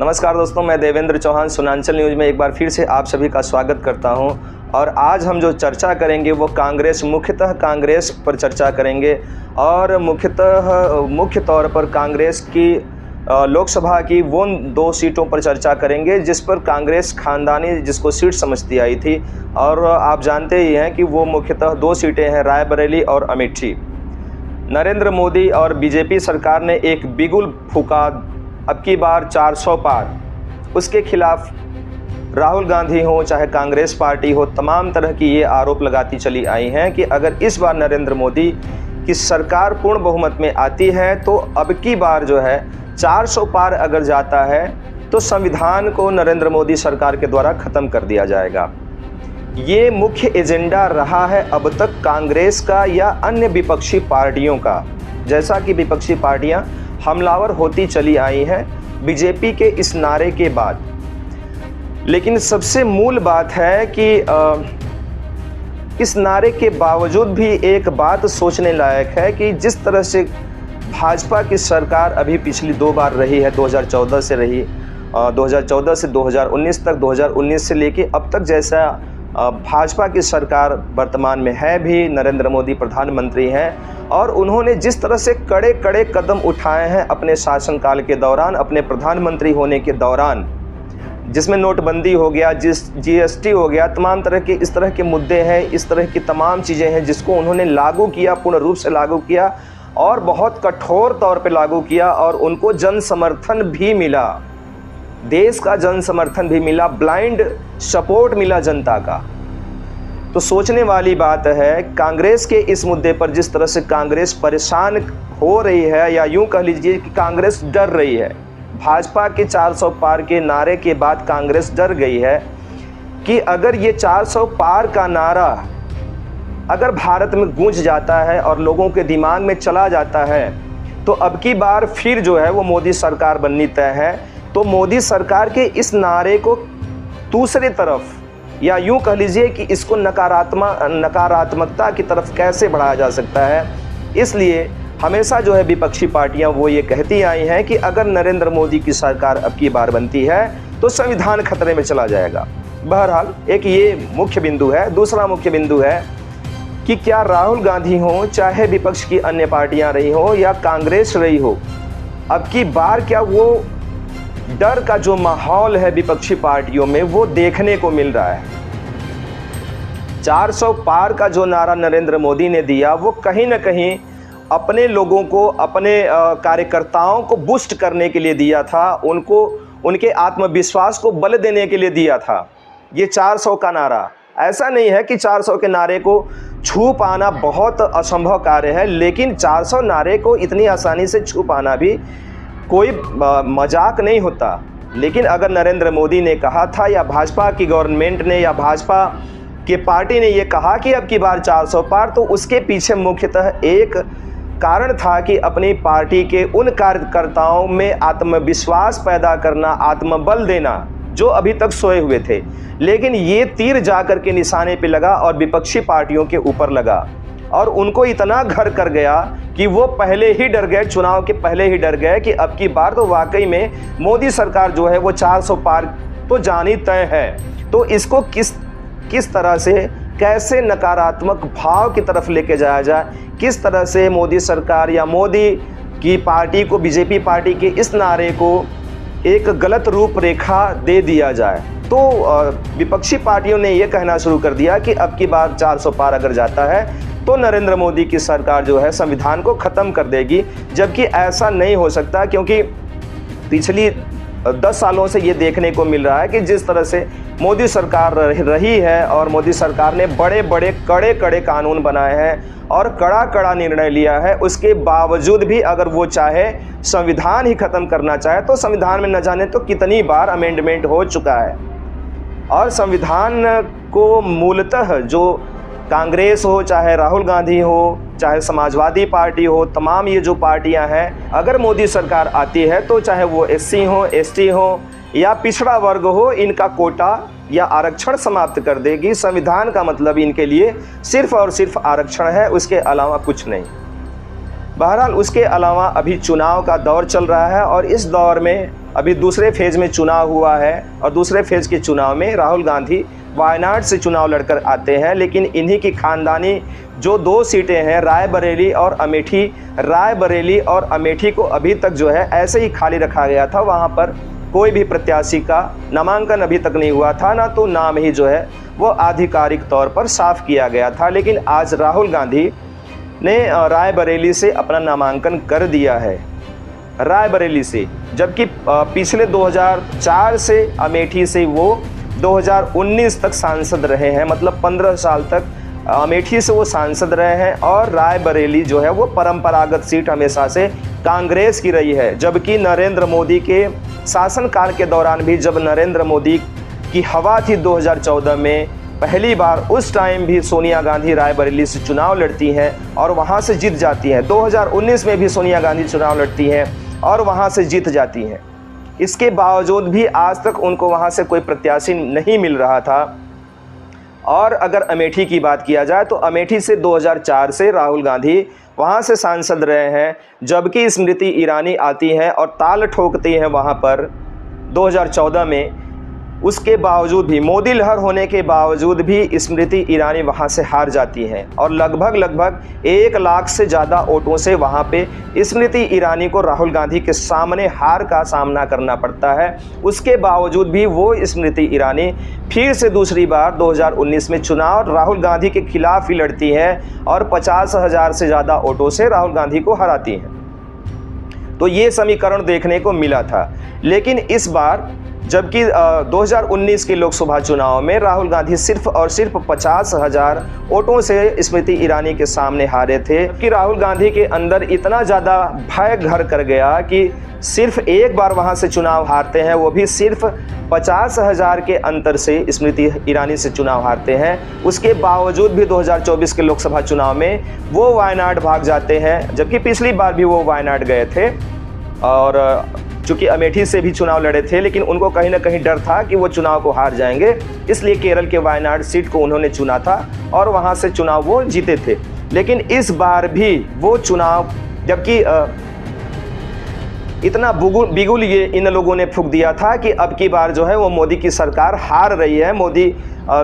नमस्कार दोस्तों, मैं देवेंद्र चौहान सुनांचल न्यूज़ में एक बार फिर से आप सभी का स्वागत करता हूं। और आज हम जो चर्चा करेंगे वो मुख्यतः कांग्रेस पर चर्चा करेंगे और मुख्य तौर पर कांग्रेस की लोकसभा की वो 2 सीटों पर चर्चा करेंगे जिस पर कांग्रेस खानदानी जिसको सीट समझती आई थी। और आप जानते ही हैं कि वो मुख्यतः 2 सीटें हैं, रायबरेली और अमेठी। नरेंद्र मोदी और बीजेपी सरकार ने एक बिगुल फूंका, अब की बार 400 पार। उसके खिलाफ राहुल गांधी हो चाहे कांग्रेस पार्टी हो, तमाम तरह की ये आरोप लगाती चली आई हैं कि अगर इस बार नरेंद्र मोदी की सरकार पूर्ण बहुमत में आती है तो अब की बार जो है 400 पार अगर जाता है तो संविधान को नरेंद्र मोदी सरकार के द्वारा ख़त्म कर दिया जाएगा। ये मुख्य एजेंडा रहा है अब तक कांग्रेस का या अन्य विपक्षी पार्टियों का। जैसा कि विपक्षी पार्टियां हमलावर होती चली आई हैं बीजेपी के इस नारे के बाद। लेकिन सबसे मूल बात है कि इस नारे के बावजूद भी एक बात सोचने लायक है कि जिस तरह से भाजपा की सरकार अभी पिछली 2 बार रही है, 2014 से रही, 2014 से 2019 तक, 2019 से लेके अब तक जैसा भाजपा की सरकार वर्तमान में है भी, नरेंद्र मोदी प्रधानमंत्री हैं और उन्होंने जिस तरह से कड़े कड़े कदम उठाए हैं अपने शासनकाल के दौरान, अपने प्रधानमंत्री होने के दौरान, जिसमें नोटबंदी हो गया, जीएसटी हो गया, तमाम तरह के इस तरह के मुद्दे हैं, इस तरह की तमाम चीज़ें हैं जिसको उन्होंने लागू किया, पूर्ण रूप से लागू किया और बहुत कठोर तौर पे लागू किया और उनको जन समर्थन भी मिला, देश का जन समर्थन भी मिला, ब्लाइंड सपोर्ट मिला जनता का। तो सोचने वाली बात है कांग्रेस के इस मुद्दे पर, जिस तरह से कांग्रेस परेशान हो रही है या यूं कह लीजिए कि कांग्रेस डर रही है। भाजपा के 400 पार के नारे के बाद कांग्रेस डर गई है कि अगर ये 400 पार का नारा अगर भारत में गूंज जाता है और लोगों के दिमाग में चला जाता है तो अब की बार फिर जो है वो मोदी सरकार बननी तय है। तो मोदी सरकार के इस नारे को दूसरी तरफ या यूं कह लीजिए कि इसको नकारात्मकता की तरफ कैसे बढ़ाया जा सकता है, इसलिए हमेशा जो है विपक्षी पार्टियां वो ये कहती आई हैं कि अगर नरेंद्र मोदी की सरकार अब की बार बनती है तो संविधान खतरे में चला जाएगा। बहरहाल एक ये मुख्य बिंदु है। दूसरा मुख्य बिंदु है कि क्या राहुल गांधी हो चाहे विपक्ष की अन्य पार्टियां रही हो या कांग्रेस रही हो, अब की बार क्या वो डर का जो माहौल है विपक्षी पार्टियों में वो देखने को मिल रहा है। 400 पार का जो नारा नरेंद्र मोदी ने दिया वो कहीं ना कहीं अपने लोगों को, अपने कार्यकर्ताओं को बूस्ट करने के लिए दिया था, उनको उनके आत्मविश्वास को बल देने के लिए दिया था। ये 400 का नारा ऐसा नहीं है कि 400 के नारे को छू पाना बहुत असंभव कार्य है, लेकिन 400 नारे को इतनी आसानी से छू पाना भी कोई मजाक नहीं होता। लेकिन अगर नरेंद्र मोदी ने कहा था या भाजपा की गवर्नमेंट ने या भाजपा की पार्टी ने ये कहा कि अब की बार 400 पार, तो उसके पीछे मुख्यतः एक कारण था कि अपनी पार्टी के उन कार्यकर्ताओं में आत्मविश्वास पैदा करना, आत्मबल देना जो अभी तक सोए हुए थे। लेकिन ये तीर जाकर के निशाने पे लगा और विपक्षी पार्टियों के ऊपर लगा और उनको इतना घर कर गया कि वो पहले ही डर गए, चुनाव के पहले ही डर गए कि अब की बार तो वाकई में मोदी सरकार जो है वो 400 पार तो जानी तय है। तो इसको किस तरह से, कैसे नकारात्मक भाव की तरफ लेके जाया जाए, किस तरह से मोदी सरकार या मोदी की पार्टी को, बीजेपी पार्टी के इस नारे को एक गलत रूपरेखा दे दिया जाए। तो विपक्षी पार्टियों ने यह कहना शुरू कर दिया कि अब की बार 400 पार अगर जाता है तो नरेंद्र मोदी की सरकार जो है संविधान को ख़त्म कर देगी, जबकि ऐसा नहीं हो सकता क्योंकि पिछली 10 सालों से ये देखने को मिल रहा है कि जिस तरह से मोदी सरकार रही है और मोदी सरकार ने बड़े बड़े कड़े कड़े कानून बनाए हैं और कड़ा कड़ा निर्णय लिया है, उसके बावजूद भी अगर वो चाहे संविधान ही ख़त्म करना चाहे तो संविधान में न जाने तो कितनी बार अमेंडमेंट हो चुका है। और संविधान को मूलतः जो कांग्रेस हो चाहे राहुल गांधी हो चाहे समाजवादी पार्टी हो, तमाम ये जो पार्टियां हैं, अगर मोदी सरकार आती है तो चाहे वो एससी हो, एसटी हो या पिछड़ा वर्ग हो, इनका कोटा या आरक्षण समाप्त कर देगी। संविधान का मतलब इनके लिए सिर्फ और सिर्फ आरक्षण है, उसके अलावा कुछ नहीं। बहरहाल उसके अलावा अभी चुनाव का दौर चल रहा है और इस दौर में अभी दूसरे फेज़ में चुनाव हुआ है और दूसरे फेज़ के चुनाव में राहुल गांधी वायनाड से चुनाव लड़कर आते हैं। लेकिन इन्हीं की खानदानी जो 2 सीटें हैं रायबरेली और अमेठी, रायबरेली और अमेठी को अभी तक जो है ऐसे ही खाली रखा गया था। वहाँ पर कोई भी प्रत्याशी का नामांकन अभी तक नहीं हुआ था, ना तो नाम ही जो है वो आधिकारिक तौर पर साफ किया गया था। लेकिन आज राहुल गांधी ने रायबरेली से अपना नामांकन कर दिया है, रायबरेली से, जबकि पिछले 2004 से अमेठी से वो 2019 तक सांसद रहे हैं, मतलब 15 साल तक अमेठी से वो सांसद रहे हैं। और रायबरेली जो है वो परंपरागत सीट हमेशा से कांग्रेस की रही है, जबकि नरेंद्र मोदी के शासनकाल के दौरान भी जब नरेंद्र मोदी की हवा थी 2014 में, पहली बार उस टाइम भी सोनिया गांधी रायबरेली से चुनाव लड़ती हैं और वहां से जीत जाती हैं। 2019 में भी सोनिया गांधी चुनाव लड़ती हैं और वहां से जीत जाती हैं। इसके बावजूद भी आज तक उनको वहां से कोई प्रत्याशी नहीं मिल रहा था। और अगर अमेठी की बात किया जाए तो अमेठी से 2004 से राहुल गांधी वहां से सांसद रहे हैं, जबकि स्मृति ईरानी आती हैं और ताल ठोकती हैं वहां पर 2014 में। उसके बावजूद भी, मोदी लहर होने के बावजूद भी स्मृति ईरानी वहां से हार जाती हैं और लगभग 1 लाख से ज़्यादा वोटों से वहां पे स्मृति ईरानी को राहुल गांधी के सामने हार का सामना करना पड़ता है। उसके बावजूद भी वो स्मृति ईरानी फिर से दूसरी बार 2019 में चुनाव राहुल गांधी के खिलाफ ही लड़ती हैं और 50,000 से ज़्यादा वोटों से राहुल गांधी को हराती हैं। तो ये समीकरण देखने को मिला था। लेकिन इस बार जबकि 2019 के लोकसभा चुनाव में राहुल गांधी सिर्फ और सिर्फ 50,000 वोटों से स्मृति ईरानी के सामने हारे थे कि राहुल गांधी के अंदर इतना ज़्यादा भय घर कर गया कि सिर्फ एक बार वहां से चुनाव हारते हैं, वो भी सिर्फ 50,000 के अंतर से स्मृति ईरानी से चुनाव हारते हैं। उसके बावजूद भी 2024 के लोकसभा चुनाव में वो वायनाड भाग जाते हैं, जबकि पिछली बार भी वो वायनाड गए थे और चूँकि अमेठी से भी चुनाव लड़े थे, लेकिन उनको कहीं ना कहीं डर था कि वो चुनाव को हार जाएंगे, इसलिए केरल के वायनाड सीट को उन्होंने चुना था और वहाँ से चुनाव वो जीते थे। लेकिन इस बार भी वो चुनाव, जबकि इतना बिगुल ये इन लोगों ने फूंक दिया था कि अब की बार जो है वो मोदी की सरकार हार रही है। मोदी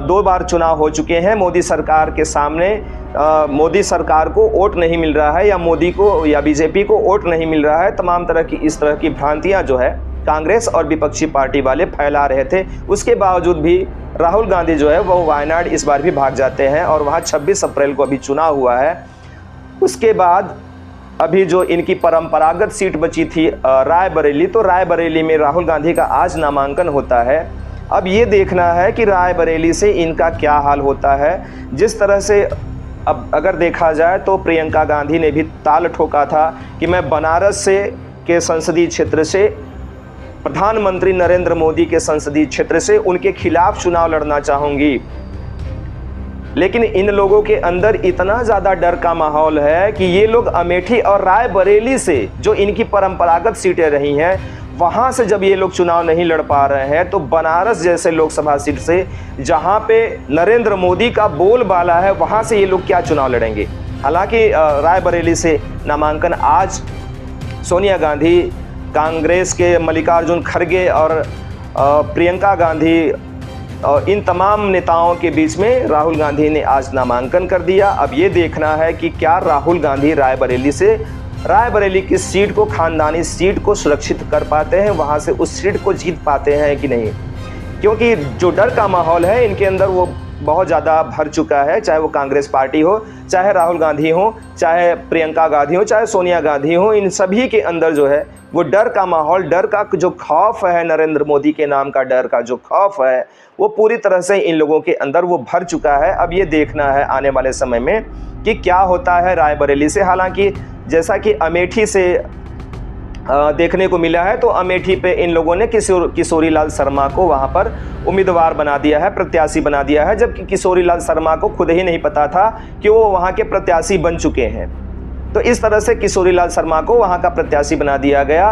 2 बार चुनाव हो चुके हैं, मोदी सरकार के सामने मोदी सरकार को वोट नहीं मिल रहा है या मोदी को या बीजेपी को वोट नहीं मिल रहा है। तमाम तरह की इस तरह की भ्रांतियां जो है कांग्रेस और विपक्षी पार्टी वाले फैला रहे थे। उसके बावजूद भी राहुल गांधी जो है वो वायनाड इस बार भी भाग जाते हैं और वहाँ 26 अप्रैल को अभी चुनाव हुआ है। उसके बाद अभी जो इनकी परंपरागत सीट बची थी रायबरेली, तो रायबरेली में राहुल गांधी का आज नामांकन होता है। अब ये देखना है कि रायबरेली से इनका क्या हाल होता है। जिस तरह से अब अगर देखा जाए तो प्रियंका गांधी ने भी ताल ठोका था कि मैं बनारस से के संसदीय क्षेत्र से प्रधानमंत्री नरेंद्र मोदी के संसदीय क्षेत्र से उनके खिलाफ चुनाव लड़ना चाहूँगी। लेकिन इन लोगों के अंदर इतना ज़्यादा डर का माहौल है कि ये लोग अमेठी और रायबरेली से, जो इनकी परंपरागत सीटें रही हैं, वहाँ से जब ये लोग चुनाव नहीं लड़ पा रहे हैं, तो बनारस जैसे लोकसभा सीट से जहाँ पे नरेंद्र मोदी का बोलबाला है, वहाँ से ये लोग क्या चुनाव लड़ेंगे। हालांकि रायबरेली से नामांकन आज सोनिया गांधी, कांग्रेस के मल्लिकार्जुन खड़गे और प्रियंका गांधी और इन तमाम नेताओं के बीच में राहुल गांधी ने आज नामांकन कर दिया। अब ये देखना है कि क्या राहुल गांधी रायबरेली की सीट को, खानदानी सीट को सुरक्षित कर पाते हैं, वहां से उस सीट को जीत पाते हैं कि नहीं। क्योंकि जो डर का माहौल है इनके अंदर वो बहुत ज़्यादा भर चुका है, चाहे वो कांग्रेस पार्टी हो, चाहे राहुल गांधी हो, चाहे प्रियंका गांधी हो, चाहे सोनिया गांधी हो, इन सभी के अंदर जो है वो डर का माहौल, डर का जो खौफ है, नरेंद्र मोदी के नाम का डर का जो खौफ है, वो पूरी तरह से इन लोगों के अंदर वो भर चुका है। अब ये देखना है आने वाले समय में कि क्या होता है रायबरेली से। हालांकि जैसा कि अमेठी से देखने को मिला है, तो अमेठी पे इन लोगों ने किशोरी लाल शर्मा को वहाँ पर उम्मीदवार बना दिया है, प्रत्याशी बना दिया है, जबकि किशोरी लाल शर्मा को खुद ही नहीं पता था कि वो वहाँ के प्रत्याशी बन चुके हैं। तो इस तरह से किशोरी लाल शर्मा को वहाँ का प्रत्याशी बना दिया गया,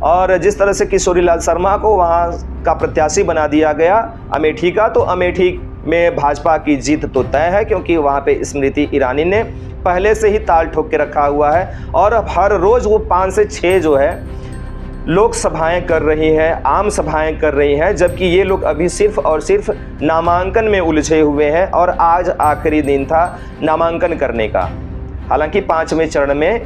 और जिस तरह से किशोरी लाल शर्मा को वहाँ का प्रत्याशी बना दिया गया अमेठी का, तो अमेठी में भाजपा की जीत तो तय है, क्योंकि वहाँ पे स्मृति ईरानी ने पहले से ही ताल ठोक के रखा हुआ है और अब हर रोज़ वो 5 से 6 जो है लोक सभाएं कर रही हैं, आम सभाएं कर रही हैं, जबकि ये लोग अभी सिर्फ और सिर्फ नामांकन में उलझे हुए हैं और आज आखिरी दिन था नामांकन करने का। हालांकि 5वें चरण में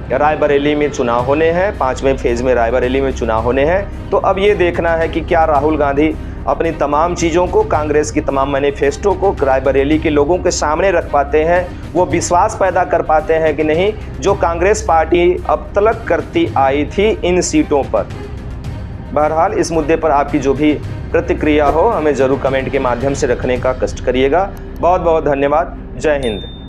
रायबरेली में चुनाव होने हैं, 5वें फेज़ में रायबरेली में चुनाव होने हैं। तो अब ये देखना है कि क्या राहुल गांधी अपनी तमाम चीज़ों को, कांग्रेस की तमाम मैनिफेस्टो को रायबरेली के लोगों के सामने रख पाते हैं, वो विश्वास पैदा कर पाते हैं कि नहीं जो कांग्रेस पार्टी अब तक करती आई थी इन सीटों पर। बहरहाल इस मुद्दे पर आपकी जो भी प्रतिक्रिया हो हमें ज़रूर कमेंट के माध्यम से रखने का कष्ट करिएगा। बहुत बहुत धन्यवाद। जय हिंद।